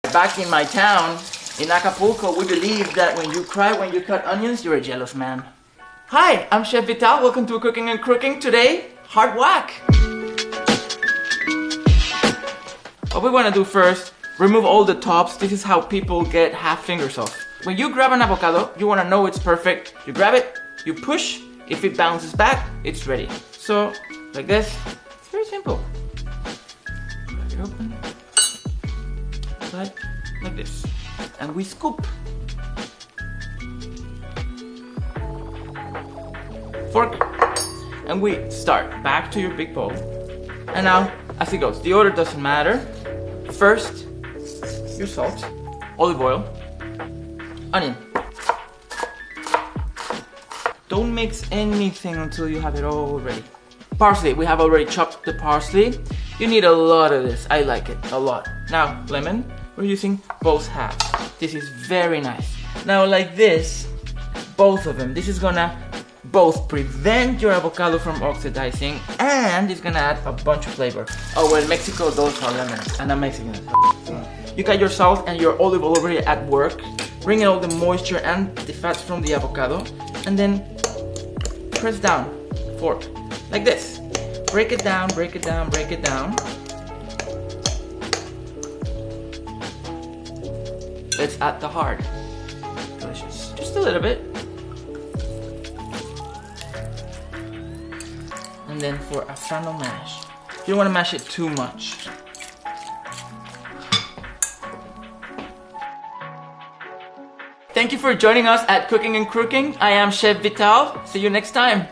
Back in my town, in Acapulco, we believe that when you cry when you cut onions, you're a jealous man. Hi, I'm Chef Vital. Welcome to Cooking and Crooking. Today, hard whack. What we want to do first, remove all the tops. This is how people get half fingers off. When you grab an avocado, you want to know it's perfect. You grab it, you push. If it bounces back, it's ready. So, like this. It's very simple. Crack it open. Like this. And we scoop. Fork. And we start. Back to your big bowl. And now, as it goes, the order doesn't matter. First, your salt, olive oil, onion. Don't mix anything until you have it all ready. Parsley, we have already chopped the parsley. You need a lot of this, I like it, a lot. Now, lemon, we're using both halves. This is very nice. Now like this, both of them, this is gonna both prevent your avocado from oxidizing and it's gonna add a bunch of flavor. Oh, well, in Mexico, those are lemons, and I'm Mexican. You got your salt and your olive oil already at work. Bring in all the moisture and the fats from the avocado, and then press down, fork, like this. Break it down, break it down, break it down. Let's add the hard. Delicious. Just a little bit. And then for a final mash. You don't want to mash it too much. Thank you for joining us at Cooking and Crooking. I am Chef Vital. See you next time.